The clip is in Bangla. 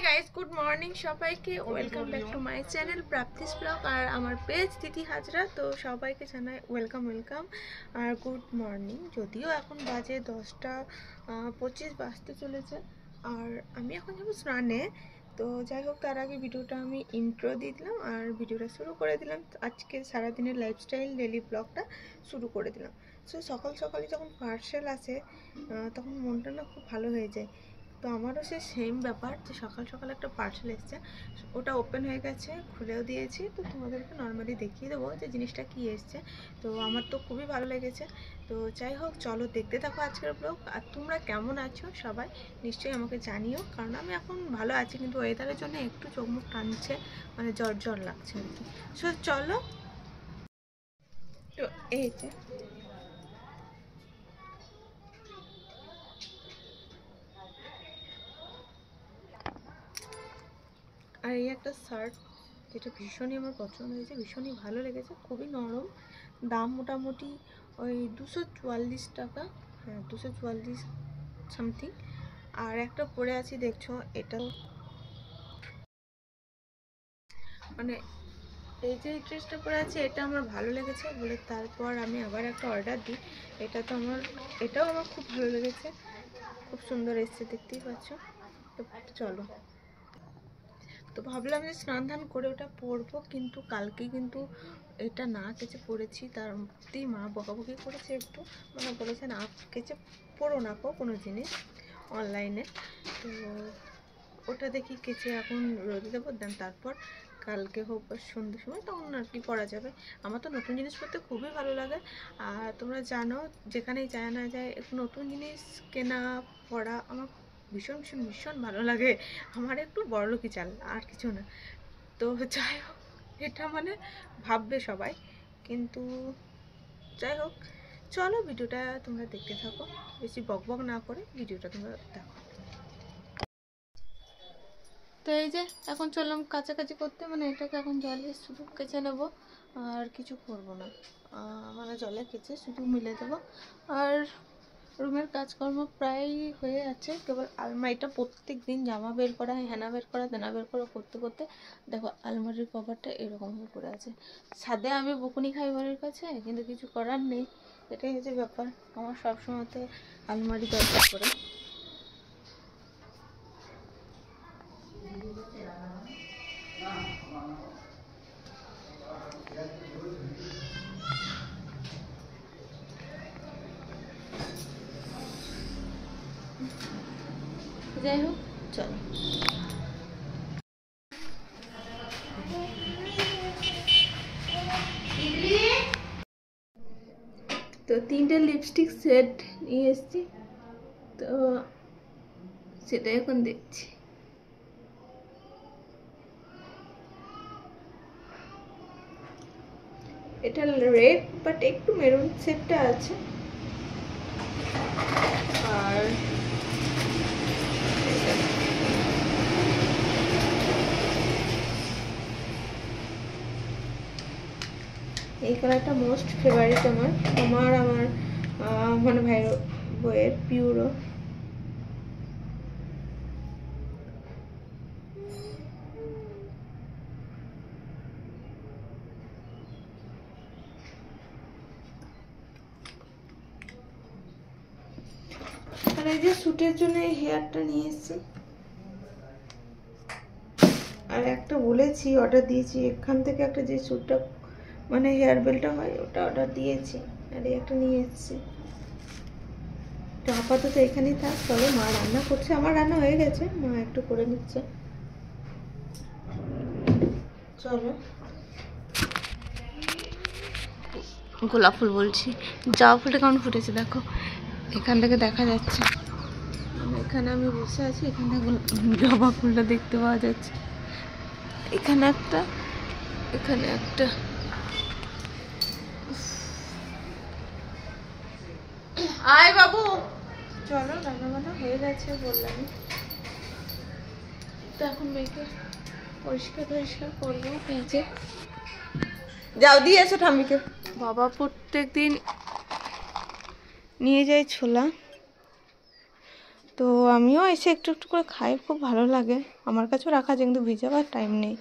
গাইস, গুড মর্নিং সবাইকে। Welcome back to my channel Prapti's blog আর আমার পেজ তিথি হাজরা। তো সবাইকে জানাই ওয়েলকাম আর গুড মর্নিং। যদিও এখন বাজে 10টা 25 বাজতে চলেছে আর আমি এখন যাবো স্নানে। তো যাই হোক, তার আগে ভিডিওটা আমি ইন্ট্রো দিয়ে দিলাম আর ভিডিওটা শুরু করে দিলাম। আজকে সারাদিনের লাইফস্টাইল ডেলি ব্লগটা শুরু করে দিলাম। সো সকালে যখন পার্সেল আসে তখন মনটা না খুব ভালো হয়ে যায়। তো আমারও সে সেম ব্যাপার যে সকাল একটা পার্সেল এসছে, ওটা ওপেন হয়ে গেছে, খুলেও দিয়েছি। তো তোমাদেরকে নর্মালি দেখিয়ে দেবো যে জিনিসটা কি এসছে। তো আমার তো খুবই ভালো লেগেছে। তো যাই হোক, চলো দেখতে থাকো আজকের ব্লগ। আর তোমরা কেমন আছো সবাই নিশ্চয়ই আমাকে জানিও, কারণ আমি এখন ভালো আছি, কিন্তু ওয়েদারের জন্য একটু চোখ মুখ টানছে, মানে জ্বর লাগছে আর কি। সো চলো। তো এই যে আর এই একটা শার্ট, যেটা ভীষণই আমার পছন্দ হয়েছে, ভীষণই ভালো লেগেছে, খুবই নরম। দাম মোটামুটি ওই 244 টাকা, হ্যাঁ 244 সামথিং। আর একটা পরে আছি দেখছো, এটা মানে এই যে ড্রেসটা পরে আছে এটা আমার ভালো লেগেছে বলে তারপর আমি আবার একটা অর্ডার দিই। এটাও আমার খুব ভালো লেগেছে, খুব সুন্দর এসছে, দেখতেই পাচ্ছ। তো চলো, তো ভাবলাম যে স্নান ধান করে ওটা পরবো, কিন্তু কালকে কিন্তু এটা না কেচে পড়েছি। তার মধ্যেই মা বকাবকি করেছে একটু, মানে বলেছে না কেচে পড়ো না কোনো জিনিস অনলাইনে। তো ওটা দেখি কেচে এখন রোদে দেবো, দেন তারপর কালকে হোক বা সন্ধ্যের সময় তখন আর কি পরা যাবে। আমার তো নতুন জিনিস পরতে খুবই ভালো লাগে। আর তোমরা জানো, যেখানেই যায় না যায় একটু নতুন জিনিস কেনা পড়া আমার ভীষণ ভালো লাগে। আমার একটু বড়লোকি চাল, আর কিছু না। তো যাই হোক, এটা মানে ভাববে সবাই, কিন্তু যাই হোক, চলো ভিডিওটা তোমরা দেখতে থাকো, বেশি বকবক না করে ভিডিওটা তোমরা দেখো। তো এই যে এখন চললাম কাছাকাছি করতে, মানে এটাকে এখন জলে শুধু কেচে নেবো আর কিছু করবো না। মানে জলে কেচে শুধু মিলে দেবো। আর রুমের কাজকর্ম প্রায় হয়ে আছে, কেবল আলমারিটা প্রত্যেক দিন জামা বের করা, হেনা বের করা, তেনা বের করা করতে করতে দেখো আলমারির কভারটা এরকমভাবে পড়ে আছে। ছাদে আমি বকুনি খাই বাড়ির কাছে, কিন্তু কিছু করার নেই, এটাই হচ্ছে ব্যাপার। আমার সবসময়তে আলমারি দরকার করে। যাই হোক, চলো। তো 3টে লিপস্টিক সেট নিয়ে এসেছি, তো সেটা এখন দেখছি। এটা রেড বাট একটু মেরুন সেটটা আছে। আর এই কালারটা মোস্ট ফেভারিট আমার মানে ভাইয়ের বইয়ের পিউরো। আর এই যে শ্যুটের জন্য এই হেয়ারটা নিয়ে এসেছি। আর একটা বলেছি, অর্ডার দিয়েছি এখান থেকে, একটা যে শ্যুটটা মানে হেয়ার বেলটা হয় ওটা অর্ডার দিয়েছি, আর এই একটা নিয়ে এসেছি। তো আপাতত এখানেই থাক, চলো। মা রান্না করছে, আমার রান্না হয়ে গেছে, মা একটু করে নিচ্ছে, চলো। গোলাপ ফুল বলছি, জবা ফুলটা কেমন ফুটেছে দেখো, এখান থেকে দেখা যাচ্ছে। এখানে আমি বসে আছি, এখান থেকে জবা ফুলটা দেখতে পাওয়া যাচ্ছে। এখানে একটা, এখানে একটা। আয় বাবু, চলো। রান্না বান্না হয়ে গেছে বললাম, তো এখন মেয়েকে পরিষ্কার করবো। পেঁচে যাও, দিয়ে এসো ঠাম্মিকে। বাবা প্রত্যেক দিন নিয়ে যায় ছোলা, তো আমিও এসে একটু একটু করে খাই, খুব ভালো লাগে। আমার কাছেও রাখা আছে কিন্তু ভিজাবার টাইম নেই,